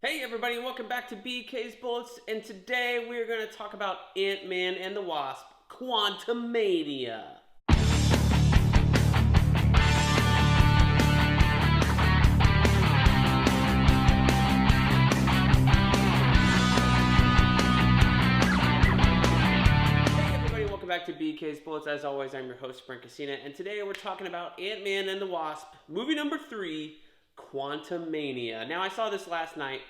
Hey everybody, welcome back to BK's Bullets, and today we're going to talk about Ant-Man and the Wasp, Quantumania. Hey everybody, welcome back to BK's Bullets. As always, I'm your host, Brent, and today we're talking about Ant-Man and the Wasp, movie number 3, Quantumania. Now, I saw this last night,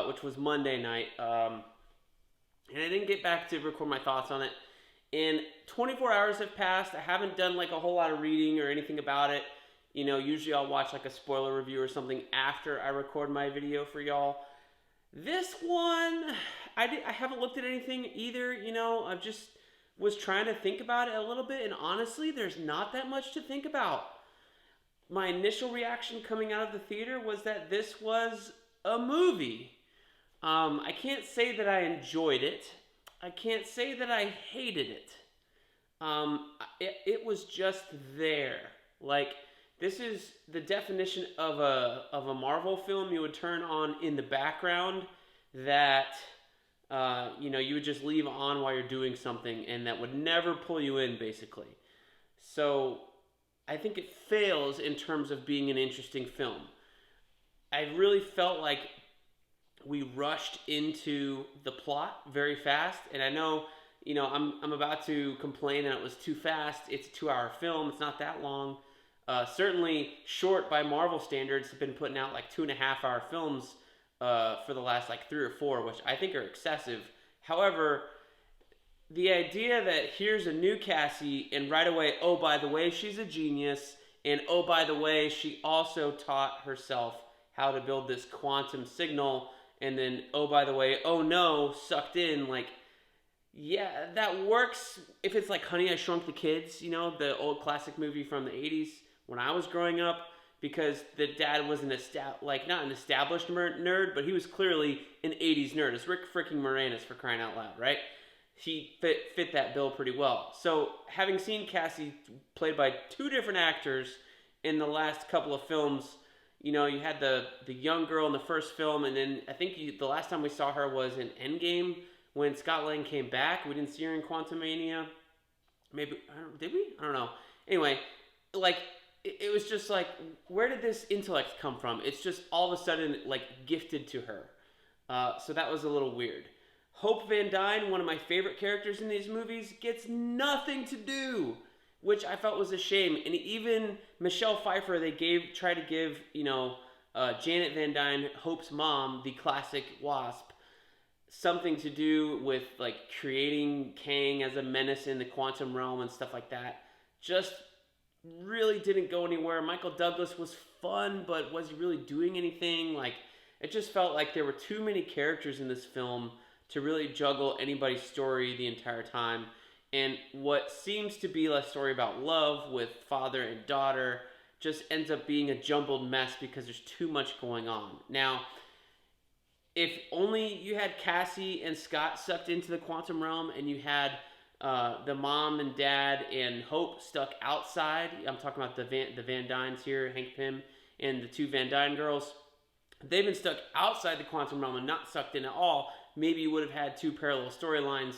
which was Monday night, and I didn't get back to record my thoughts on it. And 24 hours have passed. I haven't done like a whole lot of reading or anything about it. You know, usually I'll watch like a spoiler review or something after I record my video for y'all. This one, I haven't looked at anything either. You know, I just was trying to think about it a little bit, and honestly, there's not that much to think about. My initial reaction coming out of the theater was that this was a movie. I can't say that I enjoyed it. I can't say that I hated it. It was just there. Like, this is the definition of a Marvel film you would turn on in the background that you would just leave on while you're doing something, and that would never pull you in, basically. So I think it fails in terms of being an interesting film. I really felt like we rushed into the plot very fast, and I know, I'm about to complain that it was too fast. It's a 2-hour film. It's not that long. Certainly short by Marvel standards. Have been putting out like 2.5-hour films for the last like 3 or 4, which I think are excessive. However, the idea that here's a new Cassie, and right away, oh, by the way, she's a genius, and oh, by the way, she also taught herself how to build this quantum signal, and then, oh, by the way, oh no, sucked in, like, yeah, that works if it's like Honey, I Shrunk the Kids, you know, the old classic movie from the 80s when I was growing up, because the dad was not an established nerd, but he was clearly an 80s nerd. It's Rick freaking Moranis, for crying out loud, right? He fit that bill pretty well. So, having seen Cassie played by 2 different actors in the last couple of films, you know, you had the young girl in the first film, and then I think the last time we saw her was in Endgame when Scott Lang came back. We didn't see her in Quantumania. Maybe, did we? I don't know. Anyway, like, it was just like, where did this intellect come from? It's just all of a sudden, like, gifted to her. So that was a little weird. Hope Van Dyne, one of my favorite characters in these movies, gets nothing to do, which I felt was a shame. And even Michelle Pfeiffer, they tried to give, Janet Van Dyne, Hope's mom, the classic Wasp, something to do with like creating Kang as a menace in the quantum realm and stuff like that. Just really didn't go anywhere. Michael Douglas was fun, but was he really doing anything? Like, it just felt like there were too many characters in this film to really juggle anybody's story the entire time. And what seems to be a story about love with father and daughter just ends up being a jumbled mess because there's too much going on. Now, if only you had Cassie and Scott sucked into the quantum realm, and you had the mom and dad and Hope stuck outside. I'm talking about the Van Dynes here, Hank Pym and the 2 Van Dyne girls. They've been stuck outside the quantum realm and not sucked in at all. Maybe you would have had 2 parallel storylines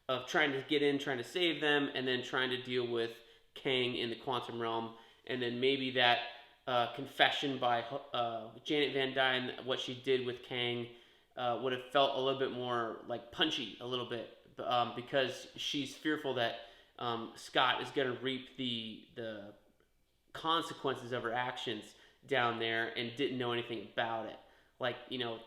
of trying to get in, trying to save them, and then trying to deal with Kang in the quantum realm. And then maybe that confession by Janet Van Dyne, what she did with Kang, would have felt a little bit more like punchy a little bit, because she's fearful that Scott is going to reap the consequences of her actions down there and didn't know anything about it. Like,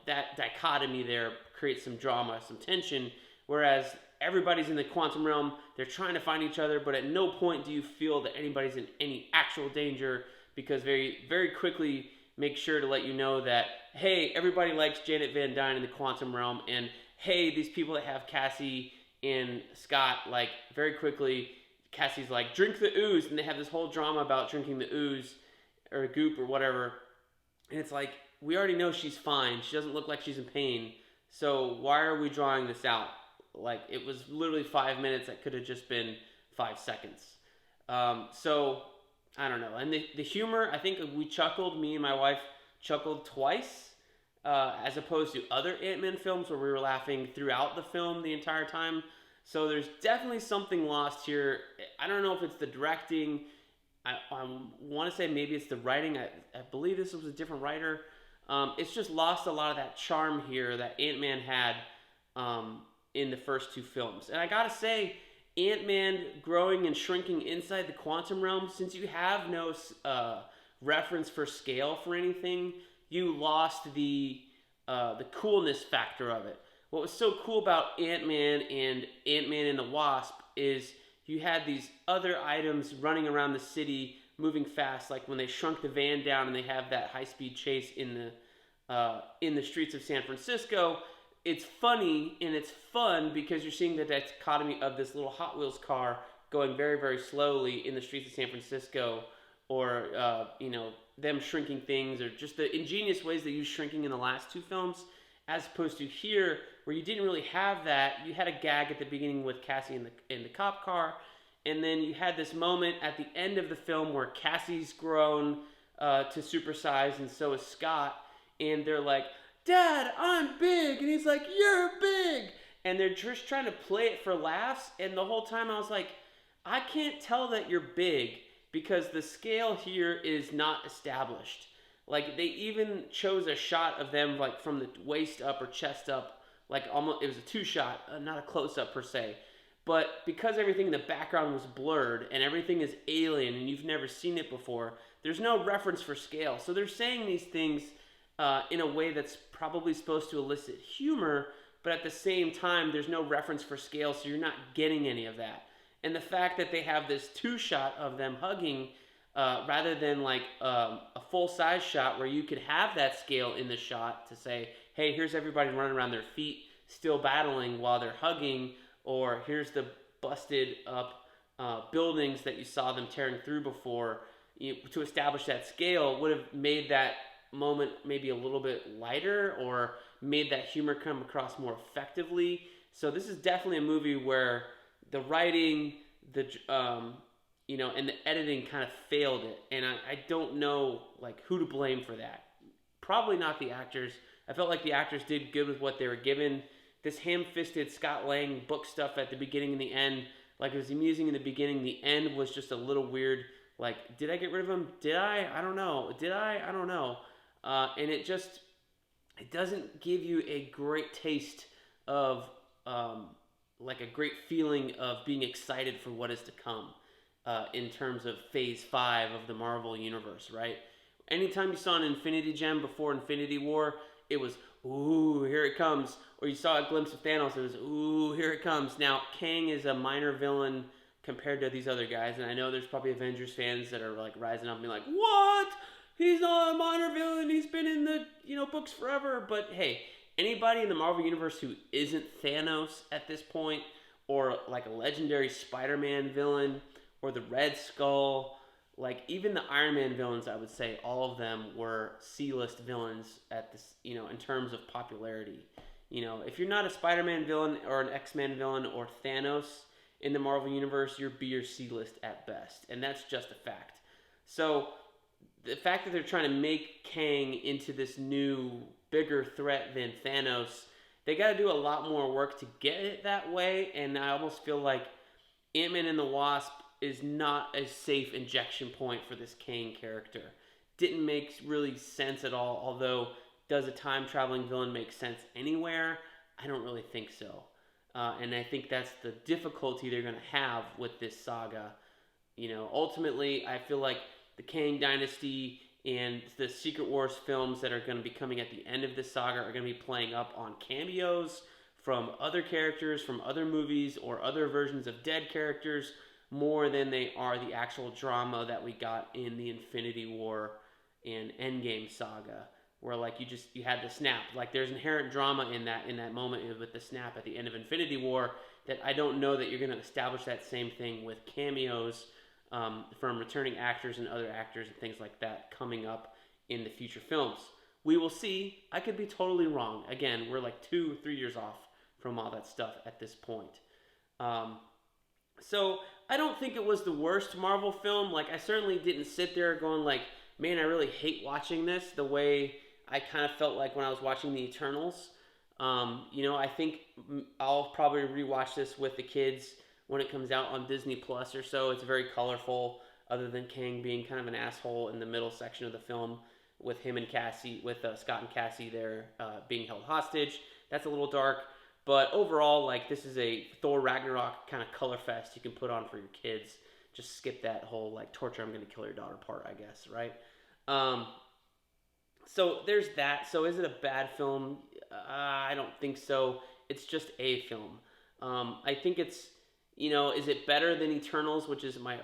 that dichotomy there creates some drama, some tension, whereas everybody's in the quantum realm, they're trying to find each other, but at no point do you feel that anybody's in any actual danger, because very, very quickly make sure to let you know that, hey, everybody likes Janet Van Dyne in the quantum realm, and hey, these people that have Cassie and Scott, like, very quickly, Cassie's like, drink the ooze, and they have this whole drama about drinking the ooze, or goop, or whatever, and it's like, we already know she's fine, she doesn't look like she's in pain, so why are we drawing this out? Like, it was literally 5 minutes that could have just been 5 seconds. So, I don't know. And the humor, I think we chuckled, me and my wife chuckled twice. as opposed to other Ant-Man films where we were laughing throughout the film the entire time. So there's definitely something lost here. I don't know if it's the directing. I want to say maybe it's the writing. I believe this was a different writer. It's just lost a lot of that charm here that Ant-Man had in the first two films. And I gotta say, Ant-Man growing and shrinking inside the quantum realm, since you have no reference for scale for anything, you lost the coolness factor of it. What was so cool about Ant-Man and the Wasp is you had these other items running around the city moving fast, like when they shrunk the van down and they have that high-speed chase in the streets of San Francisco. It's funny and it's fun because you're seeing the dichotomy of this little Hot Wheels car going very, very slowly in the streets of San Francisco, or them shrinking things, or just the ingenious ways they use shrinking in the last two films, as opposed to here where you didn't really have that. You had a gag at the beginning with Cassie in the cop car, and then you had this moment at the end of the film where Cassie's grown to supersize, and so is Scott, and they're like, "Dad, I'm big," and he's like, "You're big," and they're just trying to play it for laughs. And the whole time I was like, I can't tell that you're big because the scale here is not established. Like, they even chose a shot of them like from the waist up or chest up, like almost it was a two shot, not a close up per se. But because everything in the background was blurred and everything is alien and you've never seen it before, there's no reference for scale. So they're saying these things in a way that's probably supposed to elicit humor, but at the same time, there's no reference for scale, so you're not getting any of that. And the fact that they have this two shot of them hugging rather than like a full-size shot where you could have that scale in the shot to say, hey, here's everybody running around their feet still battling while they're hugging, or here's the busted up buildings that you saw them tearing through before, to establish that scale would have made that moment maybe a little bit lighter, or made that humor come across more effectively. So this is definitely a movie where the writing, and the editing kind of failed it, and I don't know like who to blame for that. Probably not the actors. I felt like the actors did good with what they were given. This ham-fisted Scott Lang book stuff at the beginning and the end, like it was amusing in the beginning, the end was just a little weird. Like, did I get rid of him? Did I? I don't know. Did I? I don't know. And it doesn't give you a great taste of like a great feeling of being excited for what is to come in terms of Phase 5 of the Marvel Universe, right? Anytime you saw an Infinity Gem before Infinity War, it was, ooh, here it comes. Or you saw a glimpse of Thanos, it was, ooh, here it comes. Now, Kang is a minor villain compared to these other guys, and I know there's probably Avengers fans that are like rising up and being like, what? He's not a minor villain, he's been in the books forever. But hey, anybody in the Marvel Universe who isn't Thanos at this point, or like a legendary Spider-Man villain, or the Red Skull, like even the Iron Man villains, I would say all of them were C-list villains at this, in terms of popularity. If you're not a Spider-Man villain or an X-Men villain or Thanos in the Marvel Universe, you're B or C-list at best, and that's just a fact. So the fact that they're trying to make Kang into this new, bigger threat than Thanos, they got to do a lot more work to get it that way, and I almost feel like Ant-Man and the Wasp is not a safe injection point for this Kang character. Didn't make really sense at all, although does a time-traveling villain make sense anywhere? I don't really think so. And I think that's the difficulty they're going to have with this saga. Ultimately, I feel like the Kang Dynasty and the Secret Wars films that are going to be coming at the end of this saga are going to be playing up on cameos from other characters, from other movies, or other versions of dead characters, more than they are the actual drama that we got in the Infinity War and Endgame saga, where like you had the snap. Like there's inherent drama in that moment with the snap at the end of Infinity War that I don't know that you're going to establish that same thing with cameos from returning actors and other actors and things like that coming up in the future films. We will see. I could be totally wrong. Again, we're like 2 or 3 years off from all that stuff at this point. So I don't think it was the worst Marvel film. Like, I certainly didn't sit there going like, man, I really hate watching this, the way I kind of felt like when I was watching the Eternals. I think I'll probably rewatch this with the kids when it comes out on Disney Plus or so. It's very colorful, other than Kang being kind of an asshole in the middle section of the film with him and Cassie, with Scott and Cassie there being held hostage. That's a little dark. But overall, like, this is a Thor Ragnarok kind of color fest you can put on for your kids. Just skip that whole, like, torture, I'm going to kill your daughter part, I guess, right? Um, so there's that. So is it a bad film? I don't think so. It's just a film. I think it's, is it better than Eternals, which is my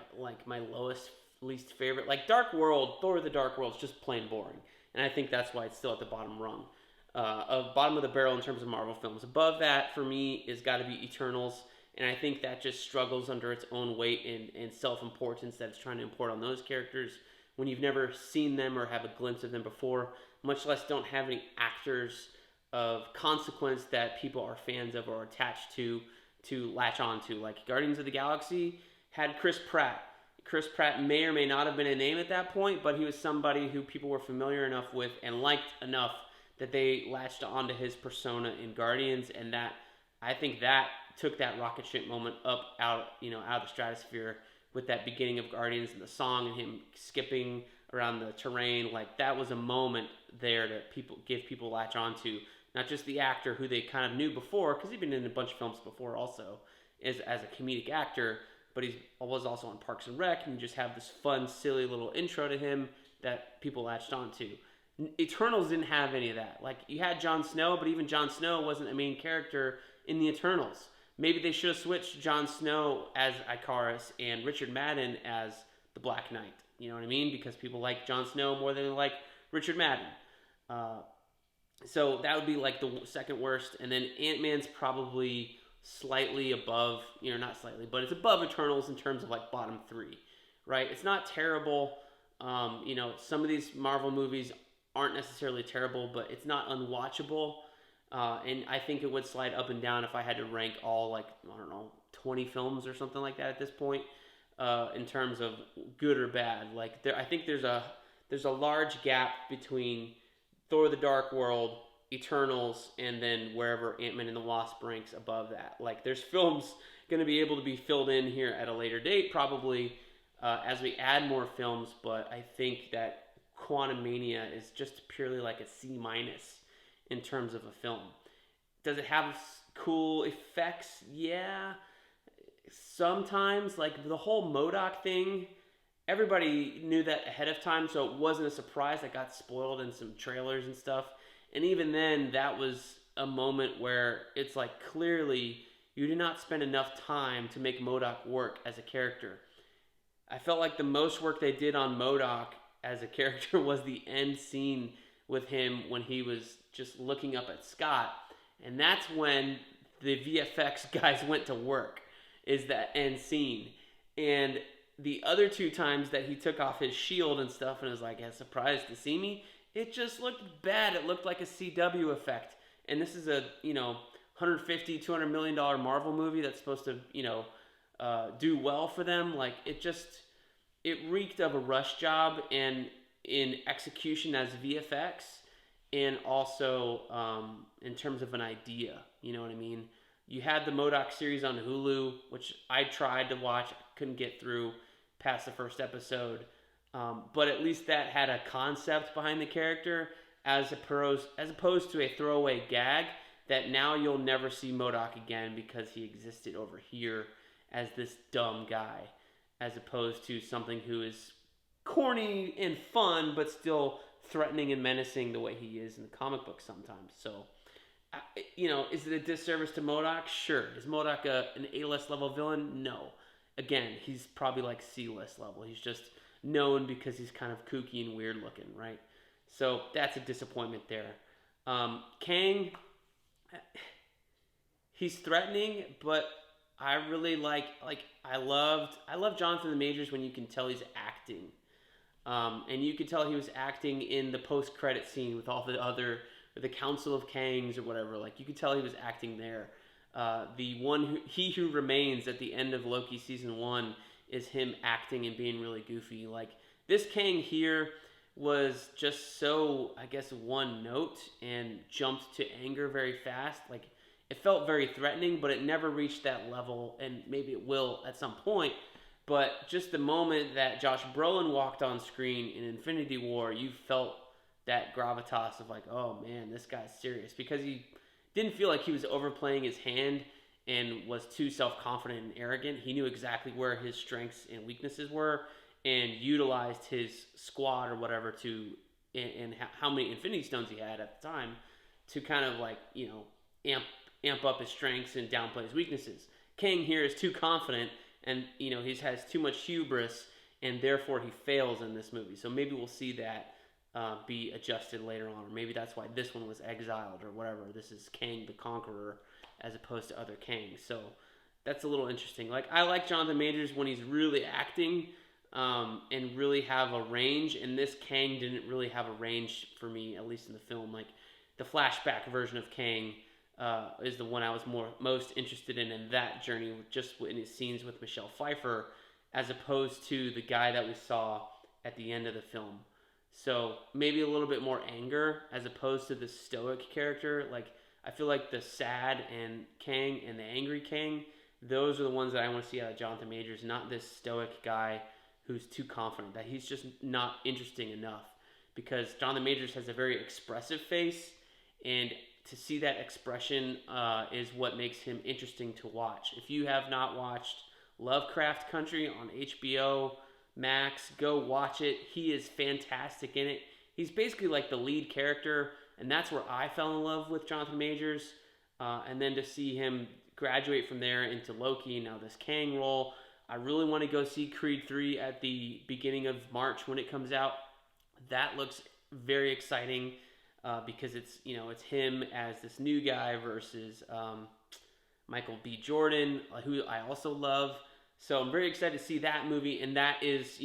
lowest, least favorite? Like Dark World, Thor: The Dark World is just plain boring, and I think that's why it's still at the bottom rung, bottom of the barrel in terms of Marvel films. Above that for me is got to be Eternals, and I think that just struggles under its own weight and self-importance that it's trying to import on those characters when you've never seen them or have a glimpse of them before, much less don't have any actors of consequence that people are fans of or attached to latch on to. Like Guardians of the Galaxy had Chris Pratt. Chris Pratt may or may not have been a name at that point, but he was somebody who people were familiar enough with and liked enough that they latched onto his persona in Guardians, and that I think that took that rocket ship moment up out of the stratosphere with that beginning of Guardians and the song and him skipping around the terrain. Like, that was a moment there that people latch onto. Not just the actor who they kind of knew before, because he'd been in a bunch of films before also as a comedic actor, but he was also on Parks and Rec, and you just have this fun, silly little intro to him that people latched onto. Eternals didn't have any of that. Like, you had Jon Snow, but even Jon Snow wasn't a main character in the Eternals. Maybe they should have switched Jon Snow as Ikaris and Richard Madden as the Black Knight. You know what I mean? Because people like Jon Snow more than they like Richard Madden. So that would be like the second worst. And then Ant-Man's probably slightly above, not slightly, but it's above Eternals in terms of like bottom three, right? It's not terrible. Some of these Marvel movies aren't necessarily terrible, but it's not unwatchable. And I think it would slide up and down if I had to rank all, like, 20 films or something like that at this point, in terms of good or bad. Like, I think there's a large gap between Thor: The Dark World, Eternals, and then wherever Ant-Man and the Wasp ranks above that. Like, there's films going to be able to be filled in here at a later date, probably, as we add more films, but I think that Quantumania is just purely like a C- in terms of a film. Does it have cool effects? Yeah. Sometimes, like the whole MODOK thing, everybody knew that ahead of time, so it wasn't a surprise. That got spoiled in some trailers and stuff. And even then, that was a moment where it's like, clearly you did not spend enough time to make MODOK work as a character. I felt like the most work they did on MODOK as a character was the end scene with him when he was just looking up at Scott. And that's when the VFX guys went to work, is that end scene. And the other two times that he took off his shield and stuff and was like, surprised to see me, it just looked bad. It looked like a CW effect. And this is a, $150, $200 million Marvel movie that's supposed to, do well for them. Like, it reeked of a rush job and in execution as VFX, and also in terms of an idea. You know what I mean? You had the MODOK series on Hulu, which I tried to watch, couldn't get through past the first episode. But at least that had a concept behind the character, as opposed to a throwaway gag that now you'll never see MODOK again because he existed over here as this dumb guy, as opposed to something who is corny and fun, but still threatening and menacing the way he is in the comic book sometimes. So, is it a disservice to MODOK? Sure. Is MODOK an A-list level villain? No. Again, he's probably like C-list level. He's just known because he's kind of kooky and weird looking, right? So that's a disappointment there. Kang, he's threatening, but I really I loved Jonathan the Majors when you can tell he's acting. And you could tell he was acting in the post-credit scene with all the Council of Kangs or whatever. Like, you could tell he was acting there. He Who Remains at the end of Loki season 1 is him acting and being really goofy. Like, this Kang here, was just so, I guess, one note and jumped to anger very fast. Like, it felt very threatening, but it never reached that level, and maybe it will at some point. But just the moment that Josh Brolin walked on screen in Infinity War, you felt that gravitas of like, oh man, this guy's serious, because he didn't feel like he was overplaying his hand and was too self-confident and arrogant. He knew exactly where his strengths and weaknesses were, and utilized his squad or whatever to, and how many Infinity Stones he had at the time, to kind of like, amp up his strengths and downplay his weaknesses. Kang here is too confident, and he has too much hubris, and therefore he fails in this movie. So maybe we'll see that be adjusted later on, or maybe that's why this one was exiled or whatever. This is Kang the Conqueror as opposed to other Kangs. So that's a little interesting. Like, I like Jonathan Majors when he's really acting and really have a range, and this Kang didn't really have a range for me, at least in the film. Like, the flashback version of Kang is the one I was most interested in that journey, just in his scenes with Michelle Pfeiffer, as opposed to the guy that we saw at the end of the film. So maybe a little bit more anger as opposed to the stoic character. Like, I feel like the sad and Kang and the angry Kang, those are the ones that I want to see out of Jonathan Majors, not this stoic guy who's too confident, that he's just not interesting enough. Because Jonathan Majors has a very expressive face, and to see that expression is what makes him interesting to watch. If you have not watched Lovecraft Country on HBO Max, go watch it. He is fantastic in it. He's basically like the lead character, and that's where I fell in love with Jonathan Majors. And then to see him graduate from there into Loki, now this Kang role. I really want to go see Creed 3 at the beginning of March when it comes out. That looks very exciting because it's him as this new guy versus Michael B. Jordan, who I also love. So I'm very excited to see that movie, and that is,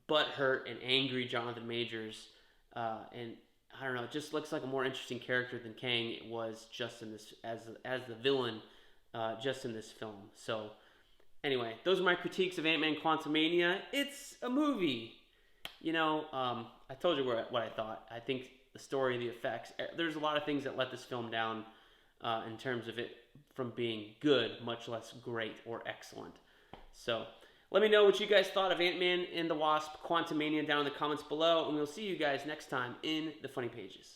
butthurt and angry Jonathan Majors. And I don't know, it just looks like a more interesting character than Kang was just in this, as the villain, just in this film. So anyway, those are my critiques of Ant-Man Quantumania. It's a movie. I told you what I thought. I think the story, the effects, there's a lot of things that let this film down in terms of it from being good, much less great or excellent. So let me know what you guys thought of Ant-Man and the Wasp Quantumania down in the comments below, and we'll see you guys next time in the Funny Pages.